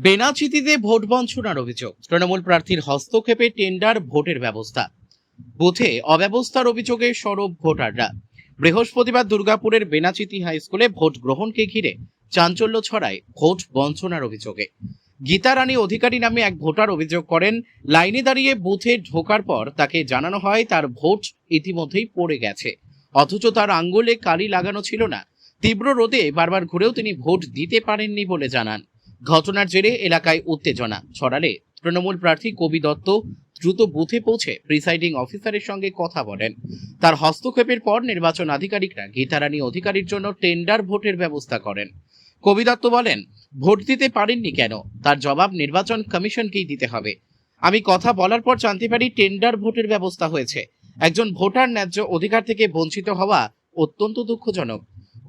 বেনাচিতিতে vote বঞ্চনার অভিযোগ, তৃণমূল প্রার্থীর হস্তক্ষেপে টেন্ডার ভোটের ব্যবস্থা, বুথে অব্যবস্থার অভিযোগে সরব ভোটাররা। বৃহস্পতিবার দুর্গাপুরের বেনাচিতি হাই স্কুলে ভোট গ্রহণকে ঘিরে চাঞ্চল্য ছড়ায় ভোট বঞ্চনার অভিযোগে। গীতা রানী অধিকারী নামে এক ভোটার অভিযোগ করেন, লাইনে দাঁড়িয়ে বুথে ঢোকার পর তাকে জানানো হয় তার ভোট ইতিমধ্যেই পড়ে গেছে, অথচ তার আঙ্গুলে কালি লাগানো ছিল না। তীব্র রোদে বারবার ঘুরেও তিনি ভোট দিতে পারেননি বলে জানান। ঘটনার জেরে এলাকায় উত্তেজনা ছড়ালে তৃণমূল প্রার্থী কবি দত্ত দ্রুত বুথে পৌঁছে প্রিসাইডিং অফিসারের সঙ্গে কথা বলেন। তার হস্তক্ষেপের পর নির্বাচন আধিকারিকরা গীতা রানী অধিকারীর জন্য টেন্ডার ভোটের ব্যবস্থা করেন। কবি দত্ত বলেন, ভোট দিতে পারেননি কেন তার জবাব নির্বাচন কমিশনকেই দিতে হবে। আমি কথা বলার পর জানতে পারি টেন্ডার ভোটের ব্যবস্থা হয়েছে। একজন ভোটার ন্যায্য অধিকার থেকে বঞ্চিত হওয়া অত্যন্ত দুঃখজনক।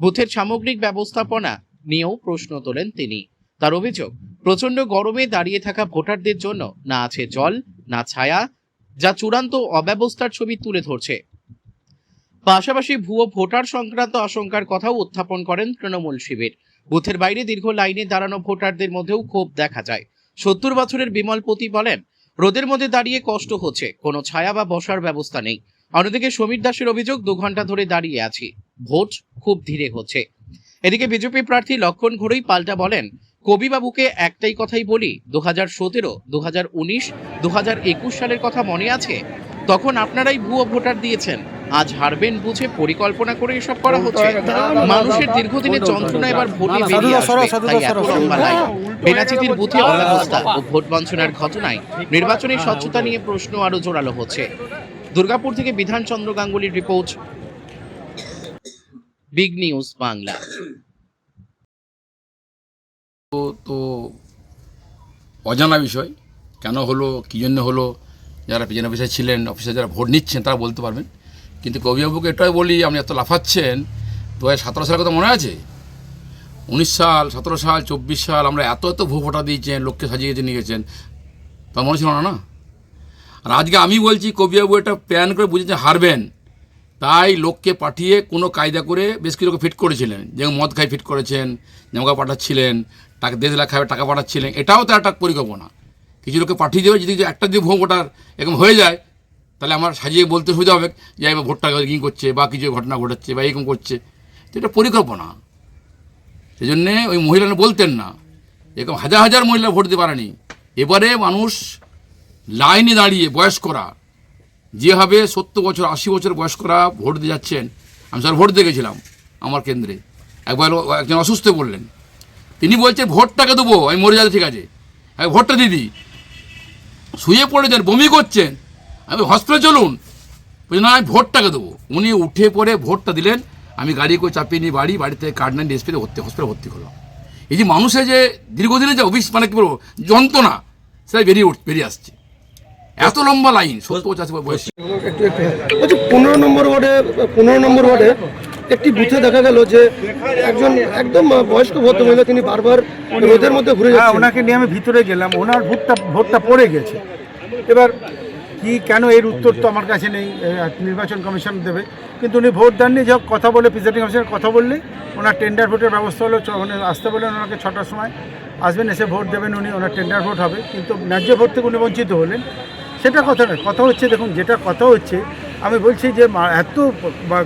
বুথের সামগ্রিক ব্যবস্থাপনা নিয়েও প্রশ্ন তোলেন তিনি। তার অভিযোগ, প্রচন্ড গরমে দাঁড়িয়ে থাকা ভোটারদের জন্য না আছে জল, না ছায়া, যা চূড়ান্ত অব্যবস্থার ছবি তুলে ধরছে। পাশাপাশি ভুয়ো ভোটার সংক্রান্ত আশঙ্কার কথাও উত্থাপন করেন তৃণমূল শিবির। বুথের বাইরে দীর্ঘ লাইনে দাঁড়ানো ভোটারদের মধ্যেও ক্ষোভ দেখা যায়। ৭০ বছরের বিমলপতি বলেন, রোদের মধ্যে দাঁড়িয়ে কষ্ট হচ্ছে, কোনো ছায়া বা বসার ব্যবস্থা নেই। অন্যদিকে সমীর দাসের অভিযোগ, ২ ঘন্টা ধরে দাঁড়িয়ে আছি, ভোট খুব ধীরে হচ্ছে। এদিকে বিজেপি প্রার্থী লক্ষণ ঘোড়ই পাল্টা বলেন, কবিবাবুকে একটাই কথাই বলি, ২০১৭, ২০১৯, ২০২১ সালের কথা মনে আছে? তখন আপনারাই ভুয়ো ভোটার দিয়েছেন। আজ হারবেন বুঝে পরিকল্পনা করে এসব করা হচ্ছে। মানুষের দীর্ঘদিনের যন্ত্রণা এবার ভোটে বেরিয়ে আসবে, তাই এত লম্বা লাইন। বেনাচিতির বুথে অব্যবস্থা ও ভোট বঞ্চনার ঘটনায় নির্বাচনী স্বচ্ছতা নিয়ে প্রশ্ন আরো জোরালো হচ্ছে। দুর্গাপুর থেকে বিধানচন্দ্র গাঙ্গুলির রিপোর্ট, বিগ নিউজ বাংলা। তো অজানা বিষয়, কেন হলো, কী জন্য হলো, যারা প্রেজেন্ট অফিসার ছিলেন, অফিসার যারা ভোট নিচ্ছেন তারা বলতে পারবেন। কিন্তু কবিবাবুকে এটাই বলি, আপনি এত লাফাচ্ছেন, 2017 সালের কথা মনে আছে? 19 সাল, 17 সাল, 24 সাল আমরা এত ভুয়ো ভোটা দিয়েছেন, লোককে সাজিয়ে নিয়ে গেছেন, তা মনে ছিল না? আর আজকে আমি বলছি কবিবাবু এটা প্ল্যান করে বুঝেছেন হারবেন, তাই লোককে পাঠিয়ে কোনো কায়দা করে বেশ কিছু লোক ফিট করেছিলেন, যেমন মদ খাই ফিট করেছেন, জামা খাচ্ছিলেন, টাকা 1.5 লাখ খাবে টাকা পাঠাচ্ছিলেন। এটাও তো একটা পরিকল্পনা। কিছু লোককে পাঠিয়ে দেবে, যদি একটা দিয়ে ভুয়ো ভোটার এরকম হয়ে যায়, তাহলে আমার সাজিয়ে বলতে সুবিধা হবে যে এবার ভোটটা রিগিং করছে বা কিছু ঘটনা ঘটাচ্ছে বা এরকম করছে। তো এটা পরিকল্পনা। সেই জন্যে ওই মহিলারা বলতেন না, এরকম হাজার হাজার মহিলা ভোট দিতে পারেনি। এবারে মানুষ লাইনে দাঁড়িয়ে বয়স্করা, যেভাবে 70 বছর 80 বছর বয়স্করা ভোট দিয়ে যাচ্ছেন, আমি স্যার ভোট দিয়ে গেছিলাম আমার কেন্দ্রে। একবার একজন অসুস্থ বললেন, তিনি বলছেন ভোটটাকে দেবো, আমি মরে যাচ্ছি, ঠিক আছে ভোটটা দিদি। শুয়ে পড়েছেন, বমি করছেন, আমি হসপিটালে চলুন, বলছেন না আমি ভোটটাকে দেবো। উনি উঠে পড়ে ভোটটা দিলেন। আমি গাড়ি করে চাপিয়ে নিয়ে বাড়ি থেকে কার্ড নেন ডিএসপিতে হসপিটালে ভর্তি করলাম। এই যে মানুষের যে দীর্ঘদিনের যে মানে কী বলবো যন্ত্রণা, সেটা বেরিয়ে আসছে। এত লম্বা লাইন, 70-85 বয়স। 15 নম্বর ওয়ার্ডে একটি বুথে দেখা গেল যে একজন একদম বয়স্ক ভদ্রমহিলা, তিনি বারবার রোদের মধ্যে ঘুরে যাচ্ছেন। ওনাকে নিয়ে আমি ভিতরে গেলাম, ওনার ভোটটা পড়ে গেছে। এবার কি কেন এর উত্তর তো আমার কাছে নেই, নির্বাচন কমিশন দেবে। কিন্তু উনি ভোট দেননি, যখন কথা বলে প্রিসাইডিং অফিসার কথা বললে ওনার টেন্ডার ভোটের ব্যবস্থা হলো। মানে আসতে বললেন ওনাকে 6টার সময় আসবেন, এসে ভোট দেবেন উনি, ওনার টেন্ডার ভোট হবে। কিন্তু ন্যায্য ভোট থেকে উনি বঞ্চিত হলেন, সেটা কথা নয়। কথা হচ্ছে, দেখুন যেটা কথা হচ্ছে, আমি বলছি যে এত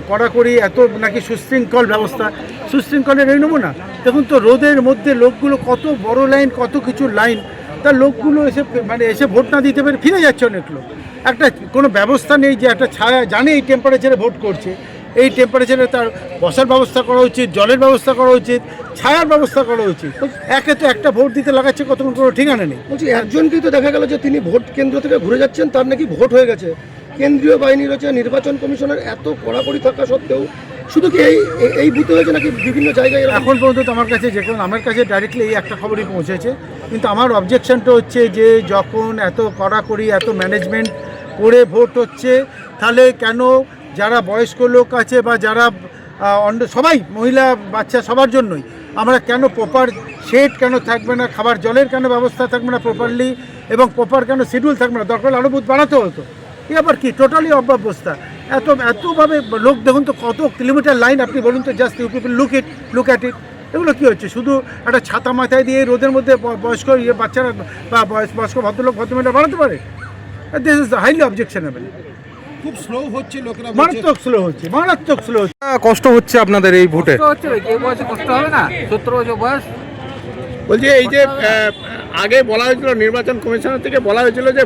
কড়াকড়ি, এত নাকি সুশৃঙ্খল ব্যবস্থা, সুশৃঙ্খলের এই নমুনা। দেখুন তো রোদের মধ্যে লোকগুলো কত বড় লাইন, কত কিছু লাইন, তার লোকগুলো এসে ভোট না দিতে পেরে ফিরে যাচ্ছে অনেক লোক। একটা কোনো ব্যবস্থা নেই যে একটা ছায়া, জানে এই টেম্পারেচারে ভোট করছে, এই টেম্পারেচারে তার বসার ব্যবস্থা করা উচিত, জলের ব্যবস্থা করা উচিত, ছায়ার ব্যবস্থা করা উচিত। একে তো একটা ভোট দিতে লাগাচ্ছে, কতক্ষণ কোনো ঠিকানা নেই। বলছি একজনকেই তো দেখা গেল যে তিনি ভোট কেন্দ্র থেকে ঘুরে যাচ্ছেন, তার নাকি ভোট হয়ে গেছে। কেন্দ্রীয় বাহিনী রয়েছে, নির্বাচন কমিশনের এত কড়াকড়ি থাকা সত্ত্বেও শুধু কি এই বুথে হয়েছে নাকি বিভিন্ন জায়গায়? এখন পর্যন্ত আমার কাছে ডাইরেক্টলি এই একটা খবরই পৌঁছেছে। কিন্তু আমার অবজেকশনটা হচ্ছে যে যখন এত কড়াকড়ি, এত ম্যানেজমেন্ট করে ভোট হচ্ছে, তাহলে কেন যারা বয়স্ক লোক আছে বা যারা সবাই মহিলা বাচ্চা সবার জন্যই, আমরা কেন প্রপার শেড কেন থাকবে না, খাবার জলের কেন ব্যবস্থা থাকবে না প্রপারলি, এবং প্রপার কেন শিডিউল থাকবে না? দরকার আরও বুথ বাড়াতে হতো। এ আবার কি টোটালি অব্যবস্থা। এতভাবে লোক, দেখুন তো কত কিলোমিটার লাইন, আপনি বলুন তো, just you people look at it. এগুলো কী হচ্ছে? শুধু একটা ছাতা মাথায় দিয়ে রোদের মধ্যে বয়স্ক বাচ্চারা বা বয়স্ক ভদ্রলোক ভদ্রমহিলা বাড়াতে পারে? This is highly objectionable. খুব স্লো হচ্ছে, লোকেরা মারাত্মক স্লো হচ্ছে, মারাত্মক স্লো হচ্ছে। কষ্ট হচ্ছে আপনাদের এই ভোটে? কষ্ট হবে না, 17 বছর বয়স। বলছি এই যে আগে বলা হয়েছিল, নির্বাচন কমিশনের থেকে বলা হয়েছিল যে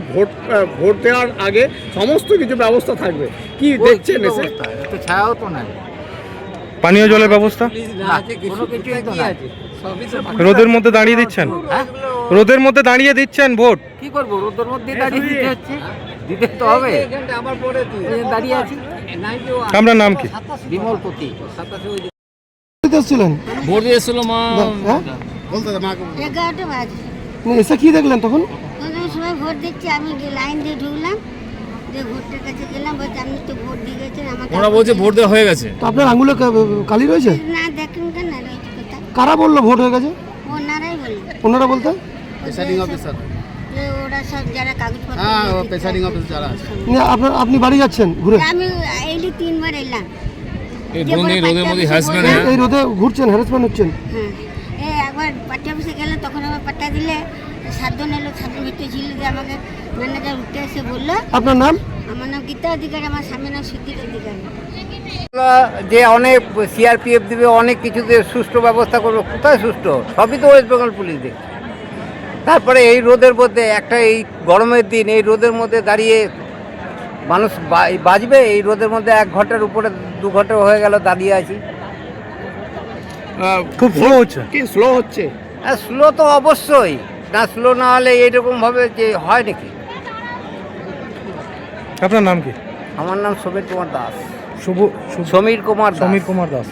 ভোট দেওয়ার আগে সমস্ত কিছু ব্যবস্থা থাকবে, কি দেখছেন এসে? তো ছায়াও তো নাই, পানীয় জলের ব্যবস্থা কোনো কিছুই তো নাই। রোদের মধ্যে দাঁড়িয়ে দিচ্ছেন? হ্যাঁ, রোদের মধ্যে দাঁড়িয়ে দিচ্ছেন ভোট? কি করবো, রোদের মধ্যে দাঁড়িয়ে দিতে হচ্ছে, দিতে তো হবে, ওই যে দাঁড়িয়ে আছি। আপনার নাম কি? বিমল পতি। এসেছিলেন? ভোট দিয়েছিল মা। হ্যাঁ? 11টা বাজে এসে কি দেখলেন তখন? ওই সময় ভোট দিচ্ছি, আমি লাইন দিয়ে ঢুকলাম, যে ভোটের কাছে গেলাম, বলছে আপনি তো ভোট দিয়ে গেছেন, আমাকে ওরা বলছে ভোট দেওয়া হয়ে গেছে। তো আপনার আঙুলে কালি রয়েছে? না দেখেন কেন রয়েছে কোথায়? কারা বললো ভোট হয়ে গেছে? ওনারাই বললো, ওনারা বলতে? প্রেসাইডিং অফিসার, ওরা সব যারা কাগজপত্র প্রেসাইডিং অফিস যারা আছে। আপনি বাড়ি যাচ্ছেন ঘুরে? আমি এই 3 বার এলাম। এই ধরুন এই রোদের মধ্যে হাজব্যান্ড এই রোদে ঘুরছেন, হ্যারাসমেন্ট হচ্ছেন? হ্যাঁ, এই একবার পার্টি অফিসে গেলে তখন আমার পাট্টা দিলে 7 জন এলো, 7 জন ভিতরে ছিল, যে আমাকে ম্যানেজার উঠে এসে বললো, আপনার নাম? আমার নাম গীতা অধিকারী, আমার স্বামীর নাম সুধীর অধিকারী। যে অনেক সিআরপিএফ দিবে, অনেক কিছুতে সুষ্ঠু ব্যবস্থা করবে, কোথায় সুষ্ঠু? সবই তো ওয়েস্ট বেঙ্গল পুলিশ দেখবে। তারপরে এই রোদের মধ্যে, একটা এই গরমের দিন এই রোদের মধ্যে দাঁড়িয়ে মানুষ বাঁচবে? এই রোদের মধ্যে 1 ঘন্টার উপরে 2 ঘন্টা হয়ে গেল দাঁড়িয়ে আছি। খুব স্লো হচ্ছে। কি স্লো হচ্ছে? হ্যাঁ, স্লো তো অবশ্যই, না স্লো না হলে এইরকমভাবে যে হয় নাকি? আপনার নাম কি? আমার নাম সমীর কুমার দাস। শুভ সমীর কুমার দাস। সমীর কুমার দাস।